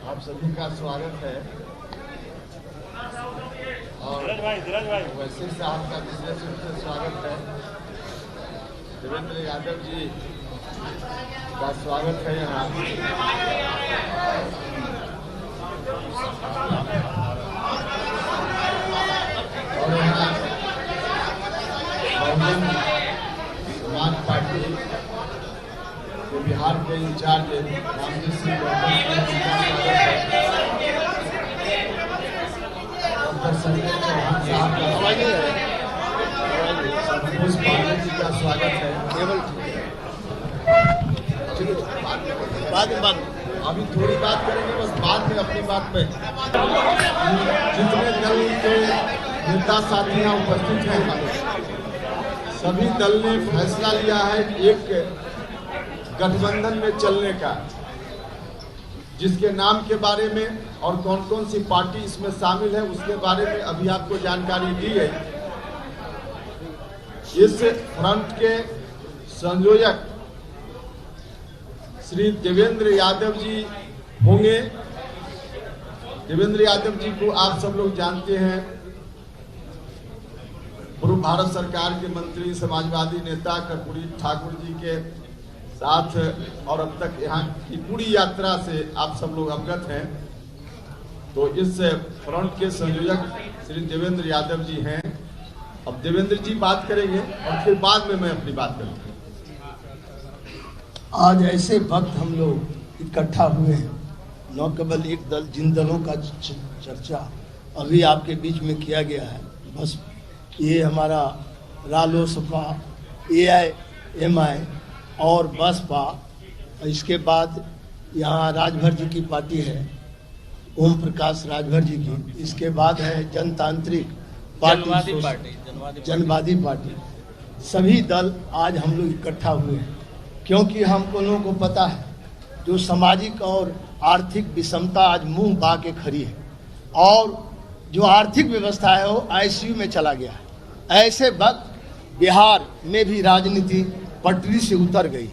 आप सभी का स्वागत है। और वैसे साहब का विशेष रूप से स्वागत है। देवेंद्र यादव जी का स्वागत है यहाँ। और यहाँ बहुजन समाज पार्टी के बिहार के इंचार्ज रामजी सिंह डॉक्टर संजय चौहान साहब का स्वागत है। केवल बाद अभी थोड़ी बात करेंगे, बस बाद में अपनी बात पे जितने दल के नेता साथी यहाँ उपस्थित हैं, सभी दल ने फैसला लिया है एक गठबंधन में चलने का, जिसके नाम के बारे में और कौन कौन सी पार्टी इसमें शामिल है उसके बारे में अभी आपको जानकारी दी है। इस फ्रंट के संयोजक श्री देवेंद्र यादव जी होंगे। देवेंद्र यादव जी को आप सब लोग जानते हैं, पूर्व भारत सरकार के मंत्री, समाजवादी नेता कर्पूरी ठाकुर जी के साथ और अब तक यहाँ की पूरी यात्रा से आप सब लोग अवगत हैं। तो इस फ्रंट के संयोजक श्री देवेंद्र यादव जी हैं। अब देवेंद्र जी बात करेंगे और फिर बाद में मैं अपनी बात करूँगा। आज ऐसे वक्त हम लोग इकट्ठा हुए हैं, न केवल एक दल, जिन दलों का चर्चा अभी आपके बीच में किया गया है, बस ये हमारा रालोसपा, AIMI और बसपा, इसके बाद यहाँ राजभर जी की पार्टी है, ओम प्रकाश राजभर जी की, इसके बाद है जनतांत्रिक पार्टी, जनवादी पार्टी। सभी दल आज हम लोग इकट्ठा हुए हैं क्योंकि हम लोगों को पता है जो सामाजिक और आर्थिक विषमता आज मुंह बा के खड़ी है और जो आर्थिक व्यवस्था है वो ICU में चला गया है। ऐसे वक्त बिहार में भी राजनीति पटरी से उतर गई।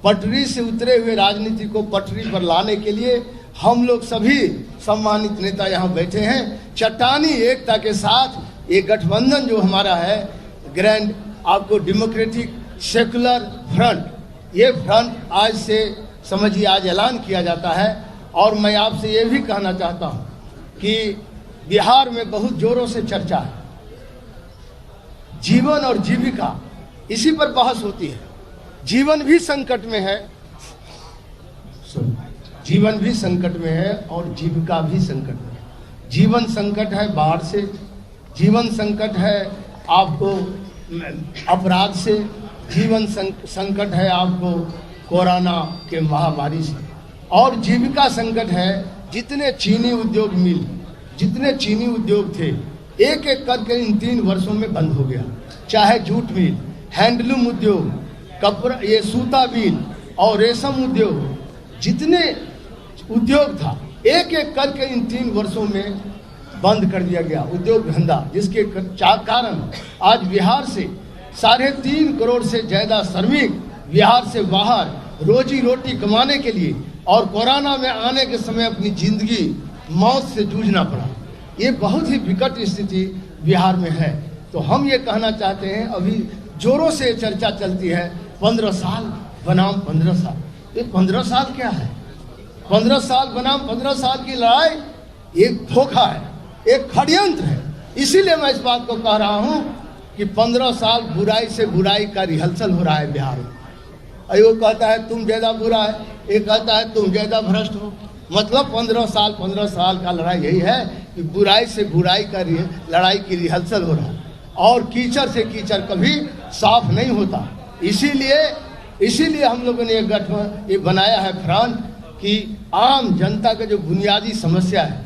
पटरी से उतरे हुए राजनीति को पटरी पर लाने के लिए हम लोग सभी सम्मानित नेता यहाँ बैठे हैं। चट्टानी एकता के साथ ये गठबंधन जो हमारा है, ग्रैंड आपको डेमोक्रेटिक सेकुलर फ्रंट, ये फ्रंट आज से समझिए आज ऐलान किया जाता है। और मैं आपसे ये भी कहना चाहता हूँ कि बिहार में बहुत जोरों से चर्चा है, जीवन और जीविका, इसी पर बहस होती है। जीवन भी संकट में है, जीवन भी संकट में है और जीविका भी संकट में है। जीवन संकट है बाढ़ से, जीवन संकट है आपको अपराध से, जीवन संकट है आपको कोरोना के महामारी से, और जीविका संकट है जितने चीनी उद्योग मिल, जितने चीनी उद्योग थे, एक एक करके इन 3 वर्षों में बंद हो गया। चाहे जूट मिल, हैंडलूम उद्योग, कपड़ा, ये सूता मिल और रेशम उद्योग, जितने उद्योग था एक एक करके इन 3 वर्षों में बंद कर दिया गया उद्योग धंधा, जिसके कारण आज बिहार से 3.5 करोड़ से ज्यादा श्रमिक बिहार से बाहर रोजी रोटी कमाने के लिए और कोरोना में आने के समय अपनी जिंदगी मौत से जूझना पड़ा। ये बहुत ही विकट स्थिति बिहार में है। तो हम ये कहना चाहते हैं, अभी जोरों से चर्चा चलती है 15 साल बनाम 15 साल। ये 15 साल क्या है? 15 साल बनाम 15 साल की लड़ाई एक धोखा है, एक षड्यंत्र है। इसीलिए मैं इस बात को कह रहा हूं कि 15 साल बुराई से बुराई का रिहर्सल हो रहा है बिहार में। वो कहता है तुम ज्यादा बुरा है, एक कहता है तुम ज्यादा भ्रष्ट हो। मतलब 15 साल का लड़ाई यही है कि बुराई से बुराई का लड़ाई की रिहर्सल हो रहा है और कीचड़ से कीचड़ कभी साफ नहीं होता। इसीलिए हम लोगों ने ये बनाया है फ्रंट कि आम जनता का जो बुनियादी समस्या है,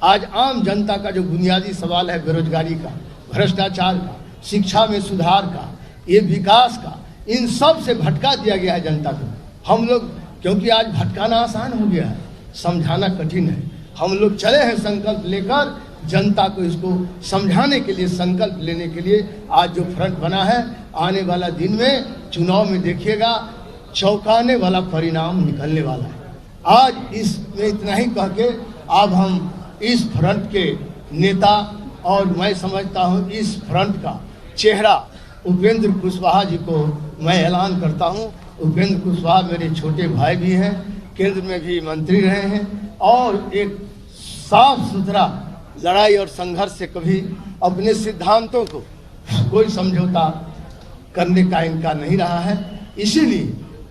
आज आम जनता का जो बुनियादी सवाल है, बेरोजगारी का, भ्रष्टाचार का, शिक्षा में सुधार का, ये विकास का, इन सब से भटका दिया गया है जनता को। हम लोग, क्योंकि आज भटकाना आसान हो गया है, समझाना कठिन है। हम लोग चले हैं संकल्प लेकर जनता को इसको समझाने के लिए, संकल्प लेने के लिए आज जो फ्रंट बना है। आने वाला दिन में चुनाव में देखिएगा चौंकाने वाला परिणाम निकलने वाला है। आज इसमें इतना ही कह के अब हम इस फ्रंट के नेता और मैं समझता हूं इस फ्रंट का चेहरा उपेंद्र कुशवाहा जी को मैं ऐलान करता हूं। उपेंद्र कुशवाहा मेरे छोटे भाई भी हैं, केंद्र में भी मंत्री रहे हैं और एक साफ सुथरा लड़ाई और संघर्ष से कभी अपने सिद्धांतों को कोई समझौता करने का इनका नहीं रहा है। इसीलिए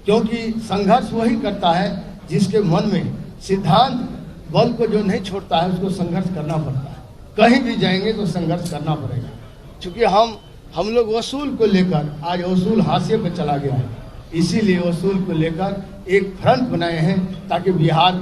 क्योंकि संघर्ष वही करता है जिसके मन में सिद्धांत बल को जो नहीं छोड़ता है उसको संघर्ष करना पड़ता है। कहीं भी जाएंगे तो संघर्ष करना पड़ेगा। क्योंकि हम लोग वसूल को लेकर आज वसूल हाशिए पर चला गया है, इसीलिए वसूल को लेकर एक फ्रंट बनाए हैं ताकि बिहार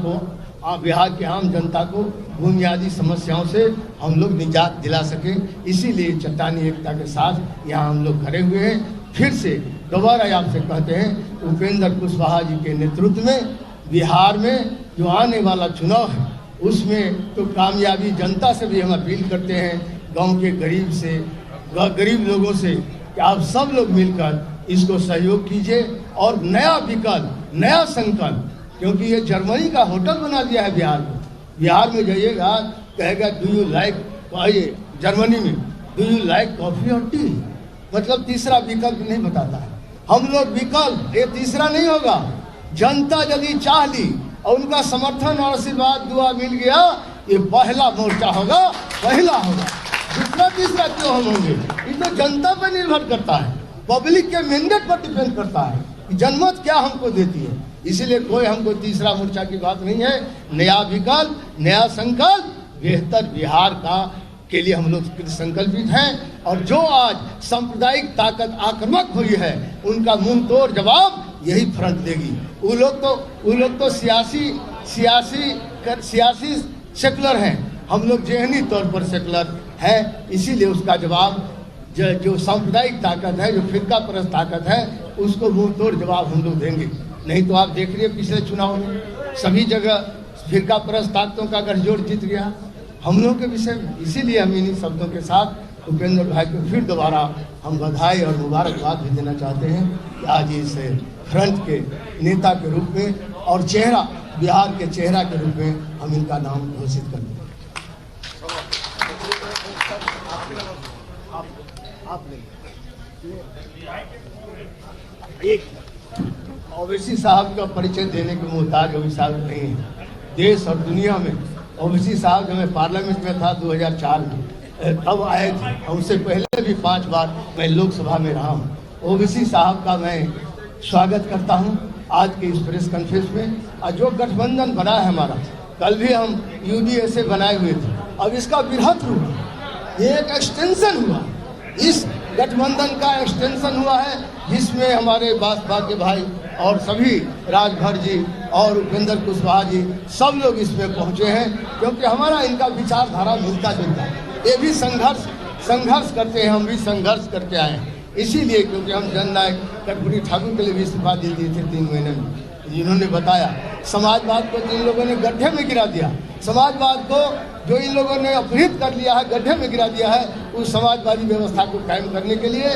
के आम जनता को बुनियादी समस्याओं से हम लोग निजात दिला सकें। इसीलिए चट्टानी एकता के साथ यहाँ हम लोग खड़े हुए हैं। फिर से दोबारा आपसे कहते हैं उपेंद्र कुशवाहा जी के नेतृत्व में बिहार में जो आने वाला चुनाव है उसमें तो कामयाबी जनता से भी हम अपील करते हैं, गांव के गरीब लोगों से कि आप सब लोग मिलकर इसको सहयोग कीजिए और नया विकल्प, नया संकल्प, क्योंकि ये जर्मनी का होटल बना दिया है बिहार को। बिहार में जाइएगा कहेगा डू यू लाइक, जर्मनी में डू यू लाइक कॉफी और टी, मतलब तीसरा विकल्प नहीं बताता है। हम लोग विकल्प, ये तीसरा नहीं होगा। जनता यदि चाह ली और उनका समर्थन और आशीर्वाद दुआ मिल गया, ये पहला मोर्चा होगा, पहला होगा। दूसरा तीसरा क्यों हम होंगे? ये तो जनता पर निर्भर करता है, पब्लिक के मैंडेट पर डिपेंड करता है कि जनमत क्या हमको देती है। इसीलिए कोई हमको तीसरा मोर्चा की बात नहीं है। नया विकल्प, नया संकल्प, बेहतर बिहार का के लिए हम लोग संकल्पित हैं। और जो आज सांप्रदायिक ताकत आक्रामक हुई है उनका मुंह तोड़ जवाब यही फ्रंट देगी। वो लोग तो सियासी सेकुलर हैं, हम लोग जेहनी तौर पर सेकुलर हैं। इसीलिए उसका जवाब जो सांप्रदायिक ताकत है, जो फिरका परस्त ताकत है, उसको मुंह तोड़ जवाब हम लोग देंगे। नहीं तो आप देख रहे पिछले चुनाव में सभी जगह फिरका परस्त ताकतों का गठजोड़ जीत गया हम लोगों के विषय में। इसीलिए हम इन्हीं शब्दों के साथ उपेंद्र भाई को फिर दोबारा हम बधाई और मुबारकबाद भी देना चाहते हैं कि आज इस फ्रंट के नेता के रूप में और चेहरा, बिहार के चेहरा के रूप में हम इनका नाम घोषित कर दें। एक ओवैसी साहब का परिचय देने के मोहताज ओवैसी साहब नहीं है। देश और दुनिया में ओवैसी साहब जब मैं पार्लियामेंट में था 2004 में तब आए थे, और उससे पहले भी 5 बार मैं लोकसभा में रहा हूँ। ओवैसी साहब का मैं स्वागत करता हूँ आज के इस प्रेस कॉन्फ्रेंस में। और जो गठबंधन बना है हमारा, कल भी हम UDA बनाए हुए थे, अब इसका बृहत रूप ये एक एक्सटेंशन हुआ, इस गठबंधन का एक्सटेंशन हुआ है जिसमें हमारे बासपा के भाई और सभी राजभर जी और उपेंद्र कुशवाहा जी सब लोग इसमें पहुंचे हैं, क्योंकि हमारा इनका विचारधारा मिलता जुलता है। ये भी संघर्ष करते हैं, हम भी संघर्ष करके आए हैं। इसीलिए क्योंकि हम जननायक कर्पूरी ठाकुर के लिए भी इस्तीफा दे दिए थे 3 महीने में। जिन्होंने बताया समाजवाद को जिन लोगों ने गड्ढे में गिरा दिया, समाजवाद को जो इन लोगों ने अपहृत कर लिया है, गड्ढे में गिरा दिया है, उस समाजवादी व्यवस्था को कायम करने के लिए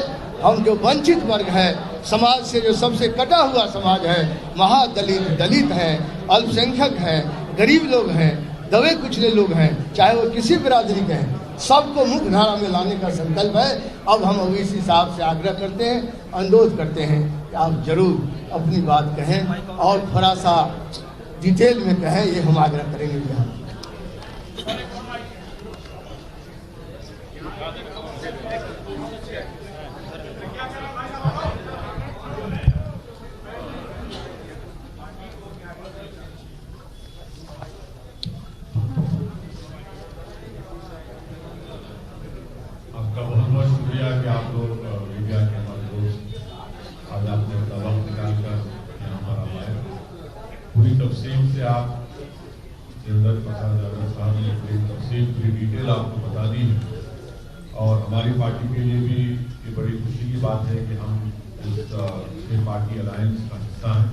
हम जो वंचित वर्ग है, समाज से जो सबसे कटा हुआ समाज है, महादलित, दलित हैं, अल्पसंख्यक हैं, गरीब लोग हैं, दबे कुचले लोग हैं, चाहे वो किसी बिरादरी के हैं, सबको मुख्य धारा में लाने का संकल्प है। अब हम ओवैसी साहब से आग्रह करते हैं, अनुरोध करते हैं कि आप जरूर अपनी बात कहें और थोड़ा सा डिटेल में कहें, ये हम आग्रह करेंगे बिहार। आपका बहुत बहुत शुक्रिया कि आप लोग मीडिया के हमारे दोस्त आज आपने अपना वक्त निकालकर यहाँ पर आए। पूरी तफसील से आप निर्दल प्रसाद यादव साहब ने पूरी तफसील, पूरी डिटेल आपको बता दी है। और हमारी पार्टी के लिए भी ये बड़ी खुशी की बात है कि हम इस पार्टी अलायंस का हिस्सा हैं।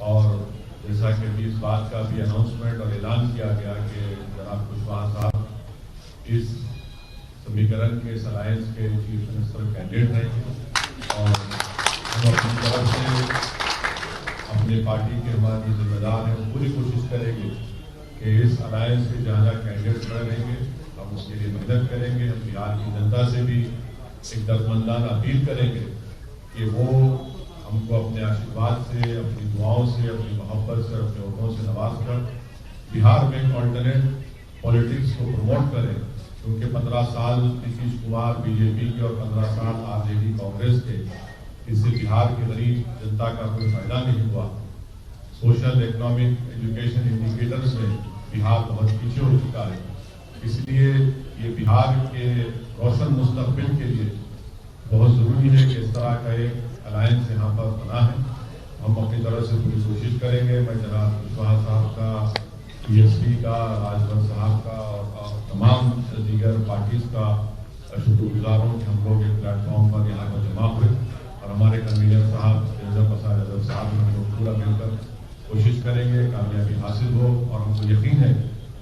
और जैसा कि अभी इस बात का भी अनाउंसमेंट और ऐलान किया गया कि जनाब कुशवाहा साहब इस समीकरण के इस अलायंस के चीफ मिनिस्टर कैंडिडेट रहेंगे और हम अपनी तरफ से अपने पार्टी के हमारे जिम्मेदार हैं, पूरी कोशिश करेंगे कि इस अलायंस के जहाँ जहाँ कैंडिडेट खड़े रहेंगे हम उसके लिए मेहनत करेंगे। हम बिहार की जनता से भी एक दर्दमंदाना अपील करेंगे कि वो हमको अपने आशीर्वाद से, अपनी दुआओं से, अपनी मोहब्बत से, अपने वोटों से नवाज कर बिहार में एक ऑल्टरनेट पॉलिटिक्स को प्रमोट करें। क्योंकि 15 साल नीतीश कुमार बीजेपी के और 15 साल आरजेडी कांग्रेस के, इससे बिहार के गरीब जनता का कोई फायदा नहीं हुआ। सोशल, इकोनॉमिक, एजुकेशन इंडिकेटर्स में बिहार बहुत पीछे हो चुका है। इसलिए ये बिहार के रोशन मुस्तकबिल के लिए बहुत ज़रूरी है कि इस तरह का एक अलायंस यहाँ पर बना है। हम अपनी तरफ से पूरी कोशिश करेंगे। मैं जनाब कुशवाहा साहब का, पीएसपी का, राजभर साहब का और तमाम दीगर पार्टीज का शुक्रगुजार हूँ कि हम लोग एक प्लेटफॉर्म पर यहाँ पर जमा हुए और हमारे कन्वीनर साहब जैसा प्रसाद यादव साहब हम लोग पूरा मिलकर कोशिश करेंगे कामयाबी हासिल हो। और हमको यकीन है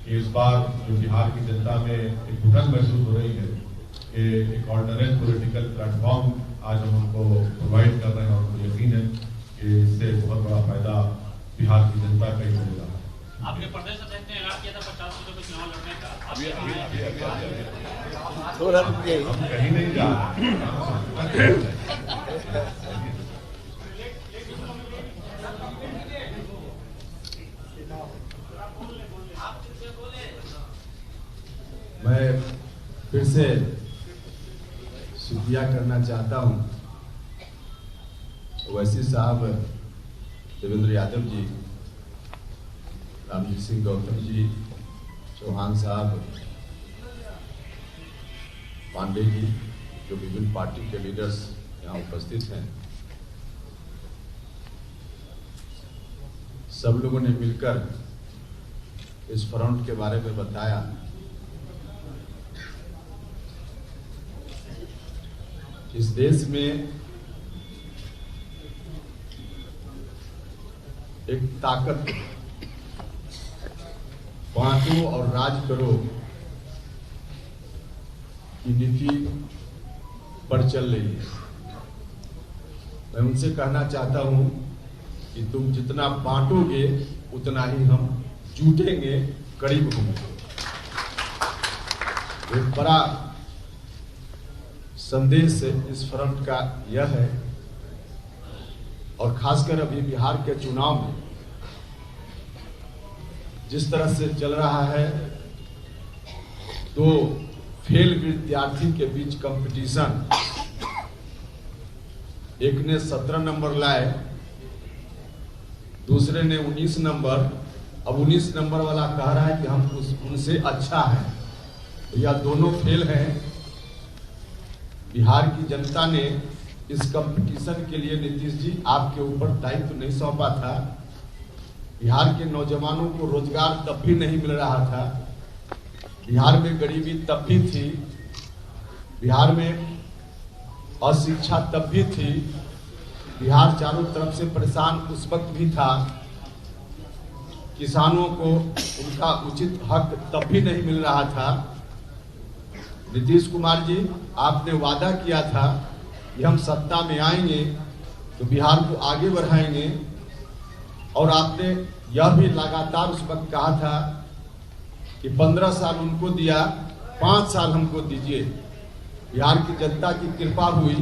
कि इस बार जो बिहार की जनता में एक उठन महसूस हो रही है कि एक ऑल्टरनेट पॉलिटिकल प्लेटफॉर्म आज हम उनको प्रोवाइड कर रहे हैं, और मुझे यकीन है कि इससे बहुत बड़ा फायदा बिहार की जनता का ही मिलेगा। आपने प्रदेश अध्यक्ष ने ऐलान किया था 50 सीटों पे चुनाव लड़ने का। अभी थोड़ा रुकिए, हम कहीं नहीं जा रहे। मैं फिर से शुक्रिया करना चाहता हूं ओवैसी साहब, देवेंद्र यादव जी, रामजीत सिंह गौतम जी, चौहान साहब, पांडे जी, जो विभिन्न पार्टी के लीडर्स यहाँ उपस्थित हैं, सब लोगों ने मिलकर इस फ्रंट के बारे में बताया। इस देश में एक ताकत बांटो और राज करो की नीति पर चल रही है। मैं उनसे कहना चाहता हूं कि तुम जितना बांटोगे उतना ही हम जुटेंगे, करीब होंगे। एक बड़ा संदेश इस फ्रंट का यह है, और खासकर अभी बिहार के चुनाव में जिस तरह से चल रहा है, तो फेल विद्यार्थी के बीच कंपटीशन, एक ने 17 नंबर लाए, दूसरे ने 19 नंबर। अब 19 नंबर वाला कह रहा है कि हम उनसे अच्छा है, या दोनों फेल हैं। बिहार की जनता ने इस कंपटीशन के लिए नीतीश जी आपके ऊपर दायित्व नहीं सौंपा था। बिहार के नौजवानों को रोजगार तब भी नहीं मिल रहा था, बिहार में गरीबी तब भी थी, बिहार में अशिक्षा तब भी थी, बिहार चारों तरफ से परेशान उस वक्त भी था, किसानों को उनका उचित हक तब भी नहीं मिल रहा था। नीतीश कुमार जी, आपने वादा किया था कि हम सत्ता में आएंगे तो बिहार को आगे बढ़ाएंगे, और आपने यह भी लगातार उस वक्त कहा था कि 15 साल उनको दिया, 5 साल हमको दीजिए। बिहार की जनता की कृपा हुई,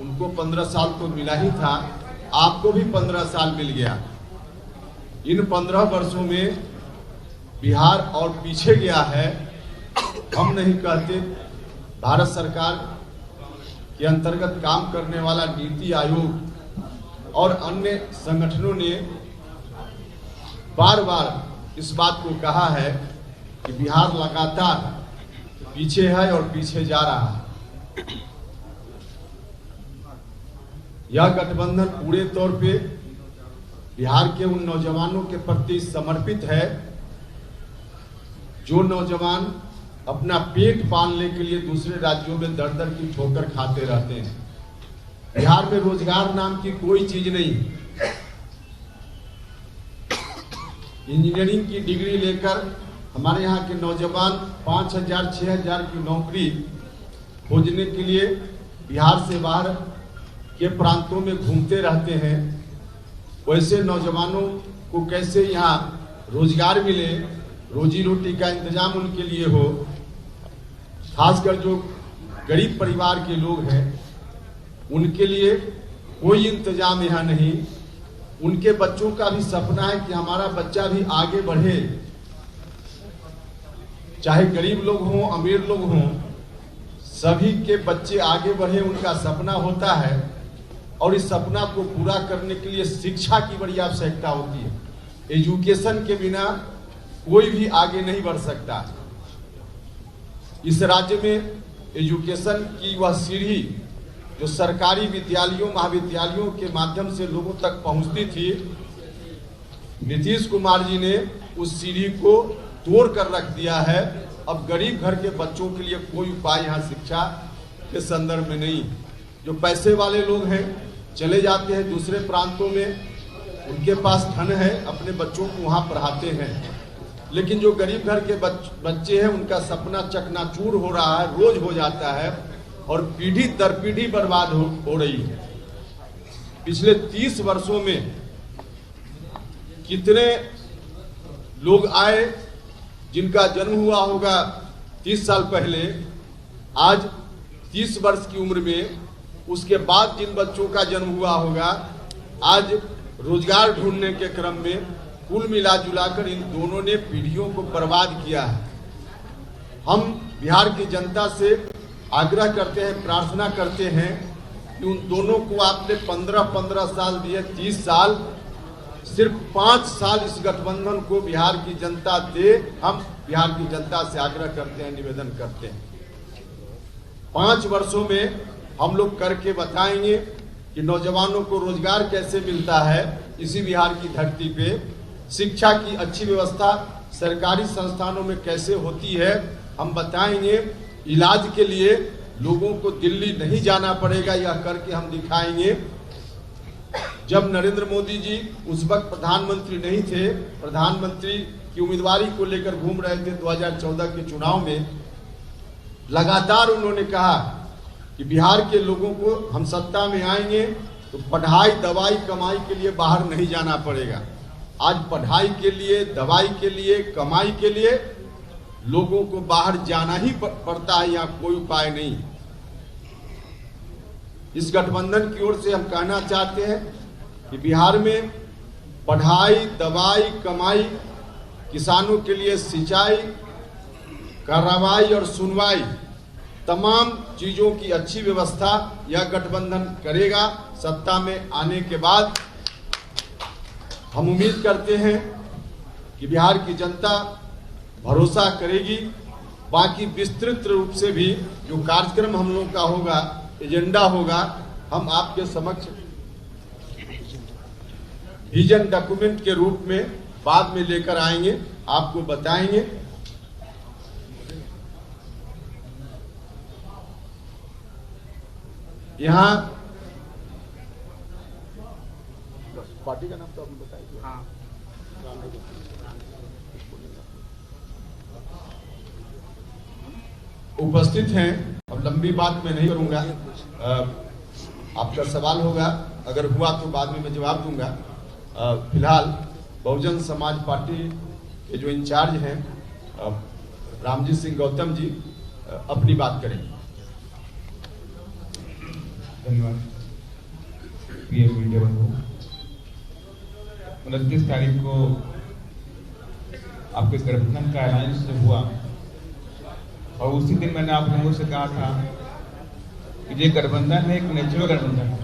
उनको 15 साल तो मिला ही था, आपको भी 15 साल मिल गया। इन 15 वर्षों में बिहार और पीछे गया है। हम नहीं कहते, भारत सरकार के अंतर्गत काम करने वाला नीति आयोग और अन्य संगठनों ने बार बार इस बात को कहा है कि बिहार लगातार पीछे है और पीछे जा रहा है। यह गठबंधन पूरे तौर पे बिहार के उन नौजवानों के प्रति समर्पित है जो नौजवान अपना पेट पालने के लिए दूसरे राज्यों में दर दर की ठोकर खाते रहते हैं। बिहार में रोजगार नाम की कोई चीज नहीं। इंजीनियरिंग की डिग्री लेकर हमारे यहाँ के नौजवान 5,000 6,000 की नौकरी खोजने के लिए बिहार से बाहर के प्रांतों में घूमते रहते हैं। वैसे नौजवानों को कैसे यहाँ रोजगार मिले, रोजी रोटी का इंतजाम उनके लिए हो। खासकर जो गरीब परिवार के लोग हैं उनके लिए कोई इंतजाम यहाँ नहीं। उनके बच्चों का भी सपना है कि हमारा बच्चा भी आगे बढ़े, चाहे गरीब लोग हों अमीर लोग हों, सभी के बच्चे आगे बढ़े, उनका सपना होता है। और इस सपना को पूरा करने के लिए शिक्षा की बड़ी आवश्यकता होती है। एजुकेशन के बिना कोई भी आगे नहीं बढ़ सकता। इस राज्य में एजुकेशन की वह सीढ़ी जो सरकारी विद्यालयों महाविद्यालयों के माध्यम से लोगों तक पहुंचती थी, नीतीश कुमार जी ने उस सीढ़ी को तोड़ कर रख दिया है। अब गरीब घर के बच्चों के लिए कोई उपाय यहाँ शिक्षा के संदर्भ में नहीं। जो पैसे वाले लोग हैं चले जाते हैं दूसरे प्रांतों में, उनके पास धन है, अपने बच्चों को वहाँ पढ़ाते हैं। लेकिन जो गरीब घर के बच्चे हैं उनका सपना चकनाचूर हो रहा है, रोज हो जाता है और पीढ़ी दर पीढ़ी बर्बाद हो रही है। पिछले 30 वर्षों में कितने लोग आए जिनका जन्म हुआ होगा 30 साल पहले, आज 30 वर्ष की उम्र में, उसके बाद जिन बच्चों का जन्म हुआ होगा आज रोजगार ढूंढने के क्रम में, कुल मिला जुलाकर इन दोनों ने पीढ़ियों को बर्बाद किया है। हम बिहार की जनता से आग्रह करते हैं, प्रार्थना करते हैं कि उन दोनों को आपने 15-15 साल दिए, 30 साल, सिर्फ 5 साल इस गठबंधन को बिहार की जनता दे। हम बिहार की जनता से आग्रह करते हैं, निवेदन करते हैं। 5 वर्षों में हम लोग करके बताएंगे कि नौजवानों को रोजगार कैसे मिलता है इसी बिहार की धरती पे, शिक्षा की अच्छी व्यवस्था सरकारी संस्थानों में कैसे होती है हम बताएंगे। इलाज के लिए लोगों को दिल्ली नहीं जाना पड़ेगा, यह करके हम दिखाएंगे। जब नरेंद्र मोदी जी उस वक्त प्रधानमंत्री नहीं थे, प्रधानमंत्री की उम्मीदवारी को लेकर घूम रहे थे 2014 के चुनाव में, लगातार उन्होंने कहा कि बिहार के लोगों को हम सत्ता में आएंगे तो पढ़ाई दवाई कमाई के लिए बाहर नहीं जाना पड़ेगा। आज पढ़ाई के लिए, दवाई के लिए, कमाई के लिए लोगों को बाहर जाना ही पड़ता है, यहाँ कोई उपाय नहीं। इस गठबंधन की ओर से हम कहना चाहते हैं कि बिहार में पढ़ाई दवाई कमाई, किसानों के लिए सिंचाई, कार्रवाई और सुनवाई, तमाम चीजों की अच्छी व्यवस्था यह गठबंधन करेगा। सत्ता में आने के बाद हम उम्मीद करते हैं कि बिहार की जनता भरोसा करेगी। बाकी विस्तृत रूप से भी जो कार्यक्रम हम लोग का होगा, एजेंडा होगा, हम आपके समक्ष विजन डॉक्यूमेंट के रूप में बाद में लेकर आएंगे, आपको बताएंगे। यहाँ पार्टी का नाम तो आपने बताया। हाँ। उपस्थित हैं, अब लंबी बात मैं नहीं करूंगा, आपका सवाल होगा, अगर हुआ तो बाद में मैं जवाब दूंगा। फिलहाल बहुजन समाज पार्टी के जो इंचार्ज हैं रामजी सिंह गौतम जी अपनी बात करेंगे। धन्यवाद। पीएम मीडिया बंधु, 29 तारीख को आपके गठबंधन का ऐलान से हुआ और उसी दिन मैंने आप लोगों से कहा था कि ये गठबंधन है, एक नेचुरल गठबंधन है।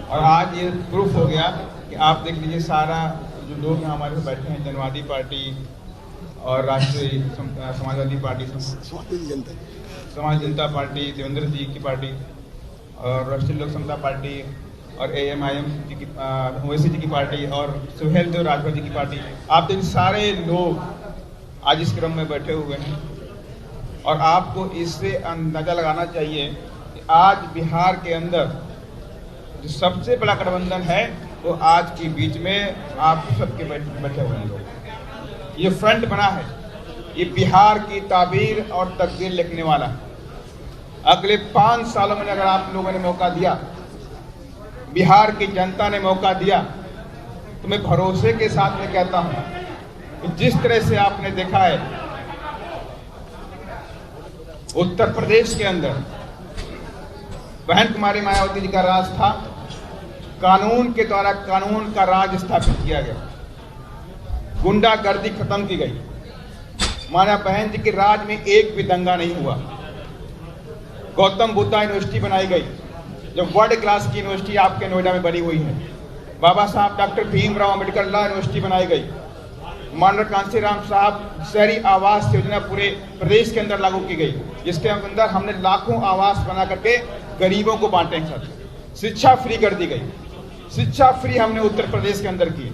और आज ये प्रूफ हो गया कि आप देख लीजिए, सारा जो लोग यहाँ हमारे बैठे हैं, जनवादी पार्टी और राष्ट्रीय समाजवादी पार्टी, समाज जनता पार्टी, देवेंद्र जी की पार्टी और राष्ट्रीय लोक समता पार्टी और AMIM जी की, ओवैसी जी की पार्टी और सुहेल देव राजभर जी की पार्टी, आप तो सारे लोग आज इस क्रम में बैठे हुए हैं। और आपको इससे अंदाजा लगाना चाहिए कि आज बिहार के अंदर जो सबसे बड़ा गठबंधन है वो आज के बीच में आप सबके बैठे हुए हैं लोग। ये फ्रंट बना है, ये बिहार की ताबीर और तकदीर लिखने वाला है। अगले 5 सालों में अगर आप लोगों ने मौका दिया बिहार की जनता ने मौका दिया तो मैं भरोसे के साथ में कहता हूं कि जिस तरह से आपने देखा है उत्तर प्रदेश के अंदर बहन कुमारी मायावती जी का राज था, कानून के द्वारा कानून का राज स्थापित किया गया, गुंडागर्दी खत्म की गई, माना बहन जी के राज में एक भी दंगा नहीं हुआ, गौतम बुद्धा यूनिवर्सिटी बनाई गई जो वर्ल्ड क्लास की यूनिवर्सिटी आपके नोएडा में बनी हुई है, बाबा साहब doctor Bhimrao Ambedkar law university बनाई गई, माननीय कांशीराम साहब शहरी आवास योजना पूरे प्रदेश के अंदर लागू की गई, जिसके अंदर हमने लाखों आवास बना करके गरीबों को बांटे सर। शिक्षा फ्री कर दी गई, शिक्षा फ्री हमने उत्तर प्रदेश के अंदर की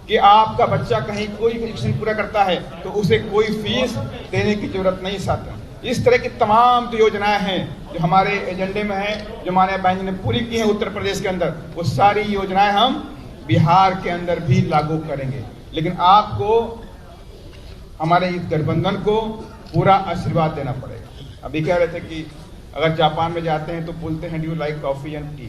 कि आपका बच्चा कहीं कोई एजुकेशन पूरा करता है तो उसे कोई फीस देने की जरूरत नहीं साथ। इस तरह की तमाम जो योजनाएं हैं जो हमारे एजेंडे में हैं, जो माननीय बहन जी ने पूरी की है उत्तर प्रदेश के अंदर, वो सारी योजनाएं हम बिहार के अंदर भी लागू करेंगे। लेकिन आपको हमारे इस गठबंधन को पूरा आशीर्वाद देना पड़ेगा। अभी कह रहे थे कि अगर जापान में जाते हैं तो बोलते हैं do you like coffee and T,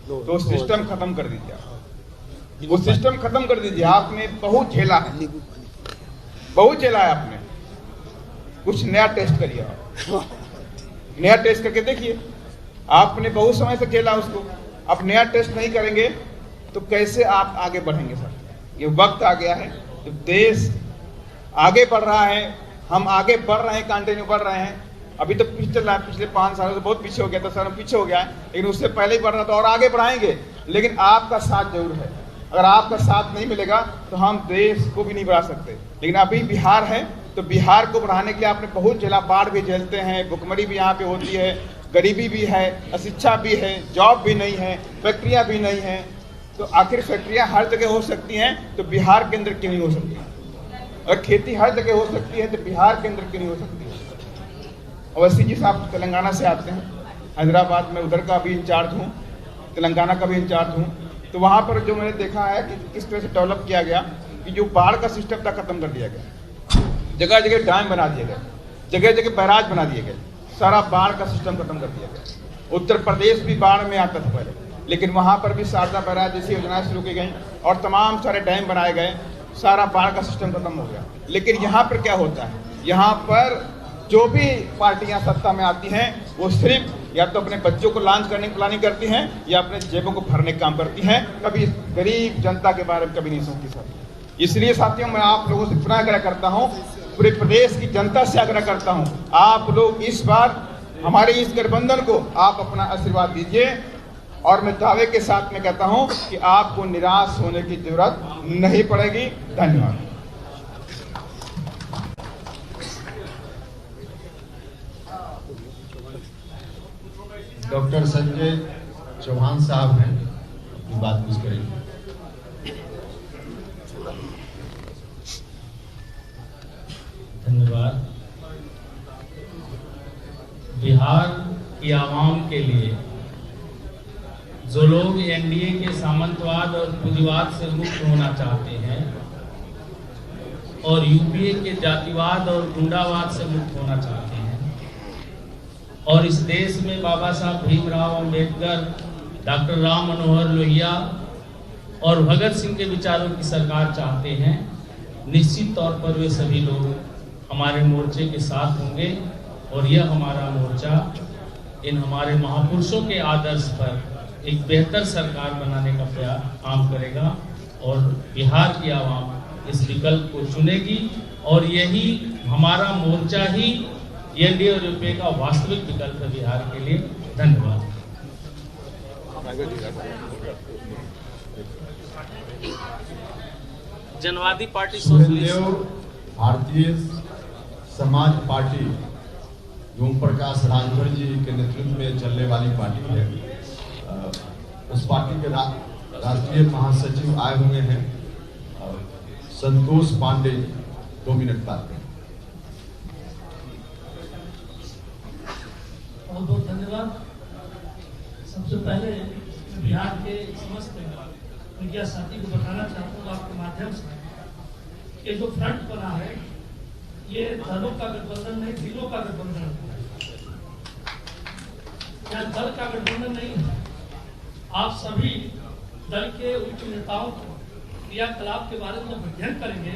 तो सिस्टम खत्म कर दीजिए, वो सिस्टम खत्म कर दीजिए। आपने बहुत झेला है, बहुत झेला है आपने, कुछ नया टेस्ट करिए, नया टेस्ट करके देखिए। आपने बहुत समय से झेला उसको, अब नया टेस्ट नहीं करेंगे तो कैसे आप आगे बढ़ेंगे सर? ये वक्त आ गया है, तो देश आगे बढ़ रहा है, हम आगे बढ़ रहे हैं, कंटिन्यू बढ़ रहे हैं। अभी तो पीछे चल रहा है, पिछले 5 सालों से बहुत पीछे हो गया था सर, हम पीछे हो गया है, लेकिन उससे पहले ही बढ़ रहा था और आगे बढ़ाएंगे। लेकिन आपका साथ जरूर है, अगर आपका साथ नहीं मिलेगा तो हम देश को भी नहीं बढ़ा सकते। लेकिन अभी बिहार है तो बिहार को बढ़ाने के लिए आपने बहुत झेला, बाढ़ भी झेलते हैं, भुखमरी भी यहाँ पे होती है, गरीबी भी है, अशिक्षा भी है, जॉब भी नहीं है, फैक्ट्रियाँ भी नहीं है। तो आखिर फैक्ट्रियाँ हर जगह हो सकती हैं तो बिहार के अंदर क्यों नहीं हो सकती? अगर खेती हर जगह हो सकती है तो बिहार के अंदर क्यों नहीं हो सकती? अवश्य जी साहब तेलंगाना से आते हैं, हैदराबाद में उधर का भी इंचार्ज हूँ, तेलंगाना का भी इंचार्ज हूँ, तो वहाँ पर जो मैंने देखा है कि किस तरह से डेवलप किया गया कि जो बाढ़ का सिस्टम था खत्म कर दिया गया, जगह जगह डैम बना दिए गए, जगह जगह बैराज बना दिए गए, सारा बाढ़ का सिस्टम खत्म कर दिया गया। उत्तर प्रदेश भी बाढ़ में आता था पहले, लेकिन वहाँ पर भी शारदा बैराज जैसी योजनाएं शुरू की गई और तमाम सारे डैम बनाए गए, सारा बाढ़ का सिस्टम खत्म हो गया। लेकिन यहाँ पर क्या होता है, यहाँ पर जो भी पार्टियां सत्ता में आती हैं वो सिर्फ या तो अपने बच्चों को लॉन्च करने की प्लानिंग करती हैं या अपने जेबों को भरने का काम करती हैं, कभी गरीब जनता के बारे में कभी नहीं सोचती सर। इसलिए साथियों मैं आप लोगों से पुनः आग्रह करता हूं, पूरे प्रदेश की जनता से आग्रह करता हूं, आप लोग इस बार हमारे इस गठबंधन को आप अपना आशीर्वाद दीजिए और मैं दावे के साथ में कहता हूं कि आपको निराश होने की जरूरत नहीं पड़ेगी। धन्यवाद। डॉक्टर संजय चौहान साहब हैं, अपनी बात कुछ करेंगे। धन्यवाद। बिहार की आवाम के लिए जो लोग एनडीए के सामंतवाद और पूंजीवाद से मुक्त होना चाहते हैं और यूपीए के जातिवाद और गुंडावाद से मुक्त होना चाहते हैं और इस देश में बाबा साहब भीमराव अंबेडकर, डॉक्टर राम मनोहर लोहिया और भगत सिंह के विचारों की सरकार चाहते हैं, निश्चित तौर पर वे सभी लोग हमारे मोर्चे के साथ होंगे और यह हमारा मोर्चा इन हमारे महापुरुषों के आदर्श पर एक बेहतर सरकार बनाने का काम करेगा और बिहार की आवाम इस विकल्प को चुनेगी और यही हमारा मोर्चा ही एनडीए और यूपीए का वास्तविक विकल्प है बिहार के लिए। धन्यवाद। जनवादी पार्टी सुखदेव भारतीय समाज पार्टी ओम प्रकाश राजभर जी के नेतृत्व में चलने वाली पार्टी है, उस पार्टी के राष्ट्रीय महासचिव आए हुए हैं संतोष पांडे जी, 2 मिनट बात करें। बहुत बहुत धन्यवाद। सबसे पहले बिहार के समस्त मीडिया साथी को बताना चाहता हूँ आपके माध्यम से, ये जो फ्रंट बना है ये दलों का गठबंधन नहीं, दिलों का गठबंधन है, या दल का गठबंधन नहीं है। आप सभी दल के उच्च नेताओं को क्रियाकलाप के बारे में जब अध्ययन करेंगे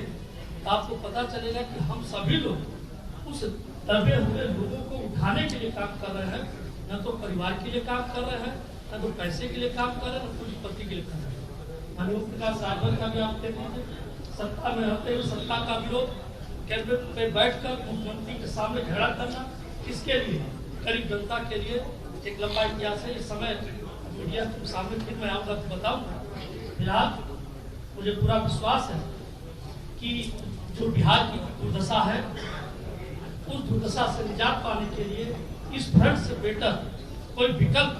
तो आपको पता चलेगा कि हम सभी लोग उस दबे हुए लोगों को उठाने के लिए काम कर रहे हैं, न तो परिवार के लिए काम कर रहे हैं, न तो पैसे के लिए काम कर रहे हैं, न पूंजीपति के लिए कर रहे हैं। माननीय प्रकाश सागर का भी आप देख लीजिए, सत्ता में रहते हुए सत्ता का विरोध, कैबिनेट पे बैठकर मुख्यमंत्री के सामने झगड़ा करना, इसके लिए गरीब जनता के लिए एक लंबा इतिहास है। इस समय मीडिया के सामने फिर मैं आऊँगा तो बताऊँगा। फिलहाल मुझे पूरा विश्वास है कि जो बिहार की दुर्दशा है, उस दुर्दशा से निजात पाने के लिए इस फ्रंट से बेटर कोई विकल्प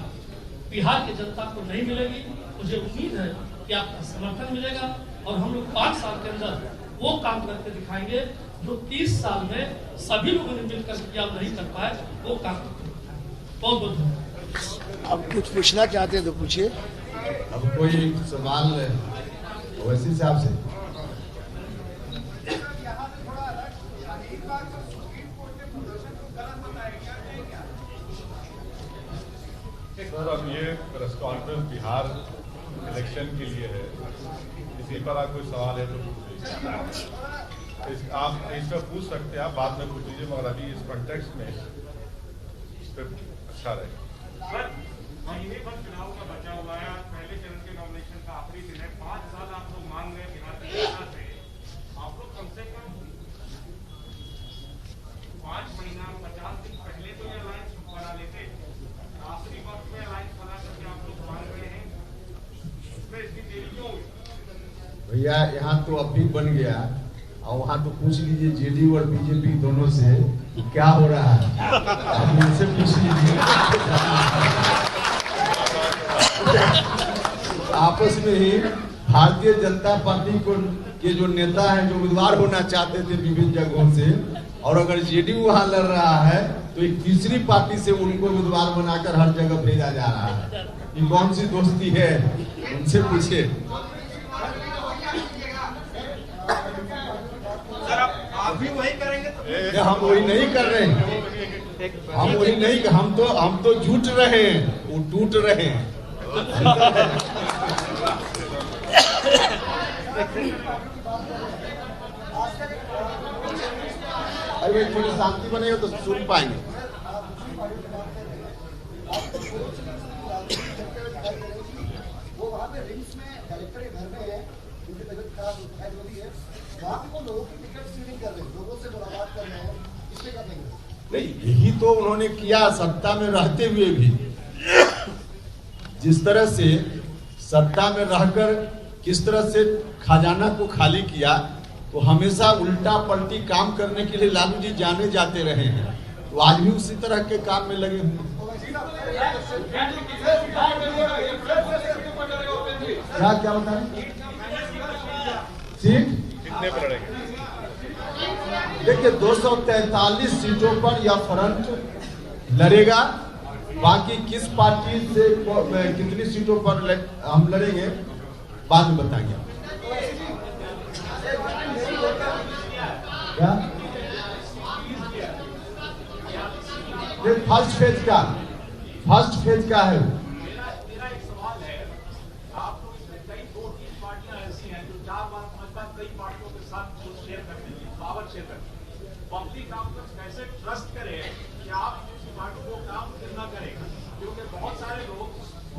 बिहार की जनता को नहीं मिलेगी। मुझे उम्मीद है कि आपका समर्थन मिलेगा और हम लोग 5 साल के अंदर वो काम करके दिखाएंगे जो 30 साल में सभी लोगों ने मिलकर किया नहीं कर पाए, वो काम करके दिखाएंगे। बहुत बहुत धन्यवाद। अब कुछ पूछना चाहते हैं तो पूछिए। अब कोई सवाल वैसी साहब से? सर, अब ये प्रेस कॉन्फ्रेंस बिहार इलेक्शन के लिए है, इसी पर आप कोई सवाल है तो आप इस पर पूछ सकते हैं, आप बाद में पूछ लीजिए, मगर अभी इस कॉन्टेक्स्ट में इस पर अच्छा रहेगा। महीने भर चुनाव का बचा हुआ है, आज पहले चरण के नॉमिनेशन का आखिरी दिन है। 5 साल आप लोग मांग रहे हैं बिहार की जनता से, आप लोग कम से कम 5 महीना 50 दिन पहले तो ये अलायंस बना लेते। आखिरी वक्त में अलायंस बना करके आप लोग मांग रहे हैं, इसमें इतनी देरी क्यों हुई? भैया यहाँ तो अब भी बन गया, और वहाँ तो पूछ लीजिए जेडीयू और बीजेपी दोनों से क्या हो रहा है, आप उनसे पूछ लीजिए। आपस में ही भारतीय जनता पार्टी को के जो नेता हैं, जो उम्मीदवार होना चाहते थे विभिन्न जगहों से, और अगर जेडीयू वहाँ लड़ रहा है तो एक तीसरी पार्टी से उनको उम्मीदवार बनाकर हर जगह भेजा जा रहा है। ये कौन सी दोस्ती है, उनसे पूछिए। आप भी वही करेंगे तो? हम वही नहीं कर रहे हैं, हम वही नहीं, हम तो जुट रहे हैं, वो टूट रहे हैं। अरे भाई थोड़ी शांति बनेगा तो सुन पाएंगे। वो वहाँ पे रिम्स में कलेक्टर के घर में है, उनकी तबीयत खराब है जो भी है, वहाँ पे वो लोगों की टिकट सीलिंग कर रहे हैं, लोगों से मुलाकात कर रहे हैं, इसलिए कर देंगे। नहीं, यही तो उन्होंने किया सत्ता में रहते हुए भी। जिस तरह से सत्ता में रहकर किस तरह से खजाना को खाली किया, तो हमेशा उल्टा पलटी काम करने के लिए लालू जी जाने जाते रहे हैं, तो आज भी उसी तरह के काम में लगे हुए। क्या बता रहे सीट कितने पर लड़ेंगे? देखिए 243 सीटों पर यह फ्रंट लड़ेगा। बाकी किस पार्टी से कितनी सीटों पर हम लड़ेंगे बाद में बताएंगे। क्या ये फर्स्ट फेज का है। मेरा एक सवाल है, आप लोग इसमें कई 2-3 पार्टियां ऐसी हैं जो 4 बार 5 बार कई पार्टियों के साथ शेयर करती है, पावर शेयर करती है। पब्लिक आप लोग कैसे ट्रस्ट करे कि आप किसी पार्टी को काम करना करेगा, क्योंकि बहुत सारे लोग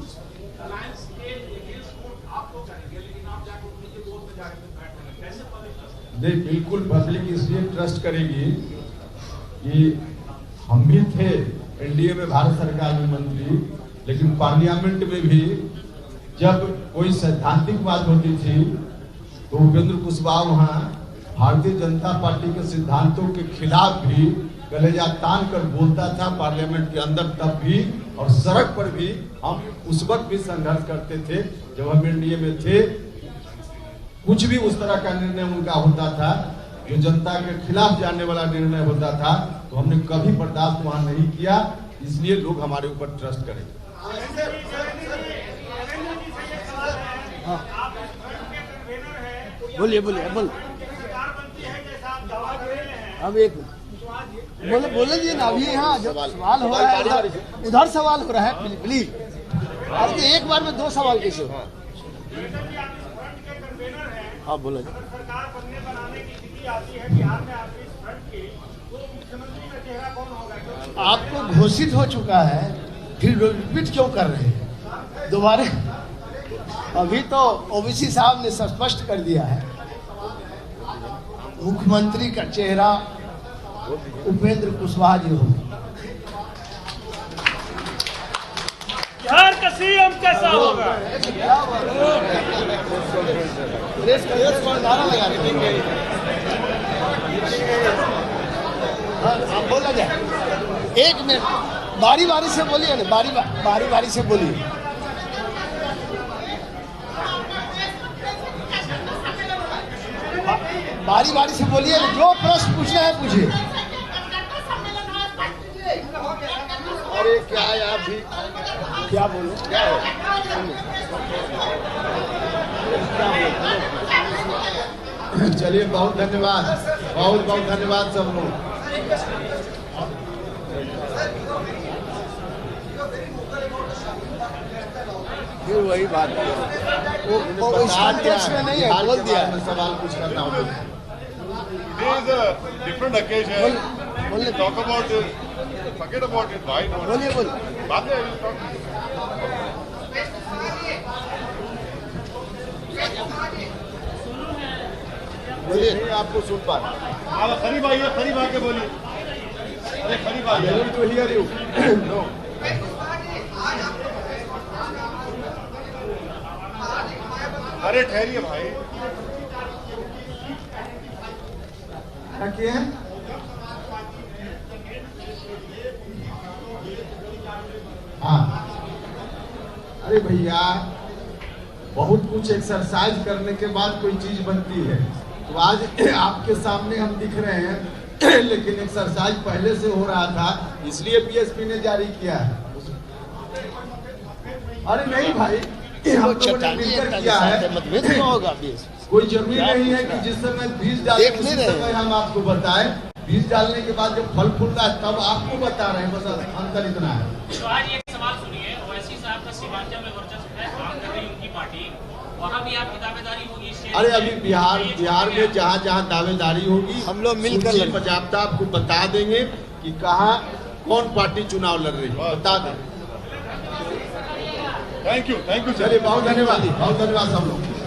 उस अलायंस के अगेंस्ट वोट आप लोग करेंगे, लेकिन आप जाकर उनके वोट में जाकर बैठेंगे, कैसे पब्लिक ट्रस्ट? नहीं, बिल्कुल पब्लिक इसलिए ट्रस्ट करेगी कि हम भी थे एनडीए में, भारत सरकार में मंत्री, लेकिन पार्लियामेंट में भी जब कोई सैद्धांतिक बात होती थी तो उपेंद्र कुशवाहा वहाँ भारतीय जनता पार्टी के सिद्धांतों के खिलाफ भी कलेजा तान कर बोलता था पार्लियामेंट के अंदर, तब भी और सड़क पर भी हम उस वक्त भी संघर्ष करते थे जब हम एनडीए में थे। कुछ भी उस तरह का निर्णय उनका होता था जो जनता के खिलाफ जाने वाला निर्णय होता था, तो हमने कभी बर्दाश्त वहां नहीं किया, इसलिए लोग हमारे ऊपर ट्रस्ट करें। बोलिए अब एक बोले जी ना, अभी यहाँ जब सवाल हो रहा है उधर सवाल हो रहा है, प्लीज। अरे एक बार में 2 सवाल कैसे हो? हाँ बोलो। अगर सरकार बनाने की स्थिति आती है बिहार में आपकी इस फ्रंट की, तो मुख्यमंत्री का चेहरा कौन होगा? आपको घोषित हो चुका है, फिर रिपीट क्यों कर रहे हैं दोबारा? अभी तो ओबीसी साहब ने स्पष्ट कर दिया है, मुख्यमंत्री का चेहरा उपेंद्र कुशवाहा जी होंगे। बिहार का सीएम कैसा होगा? हाँ, बोला जाए, एक मिनट, बारी बारी से बोलिए ना, बारी बारी से बोलिए। बारी बारी से बोलिए, जो प्रश्न पूछना है पूछिए। अरे क्या है आप भी क्या बोलो? क्या है? चलिए, बहुत धन्यवाद, बहुत बहुत धन्यवाद सब लोग। फिर वही बात वो इस कॉन्टेक्स्ट में नहीं है, बोल दिया है। सवाल कुछ करना होगा। There is a different occasion. बोलिए, Talk about it. Forget about it. Why not? बोलिए बोलिए। बाद में I will talk. बोलिए, नहीं आपको सुन पा रहा। आप करीब आइए, करीब आके बोलिए। अरे करीब आइए। I want to hear you. No. अरे ठहरिए भाई। क्या किए हैं? हाँ, अरे भैया, बहुत कुछ एक्सरसाइज करने के बाद कोई चीज बनती है। तो आज आपके सामने हम दिख रहे हैं, लेकिन एक्सरसाइज पहले से हो रहा था, इसलिए बीएसपी ने जारी किया है। अरे नहीं भाई, हम लोगों ने मिलकर किया है, मतभेद क्यों होगा? कोई जरूरी नहीं है कि जिस समय बीज डाले उसी समय हम आपको बताएं। बीज डालने के बाद जब फल फूलता है तब आपको बता रहे हैं, बस अंतर इतना है। तो आज एक सवाल सुनिए, ओवैसी साहब का सीमांचल में वर्चस्व है, काम कर रही उनकी पार्टी, वहाँ भी आपकी दावेदारी होगी? अरे अभी बिहार में जहाँ जहाँ दावेदारी होगी हम लोग मिलकर बजाबता आपको बता देंगे कि कहाँ कौन पार्टी चुनाव लड़ रही है, बता दें। थैंक यू चलिए, बहुत धन्यवाद सब लोग।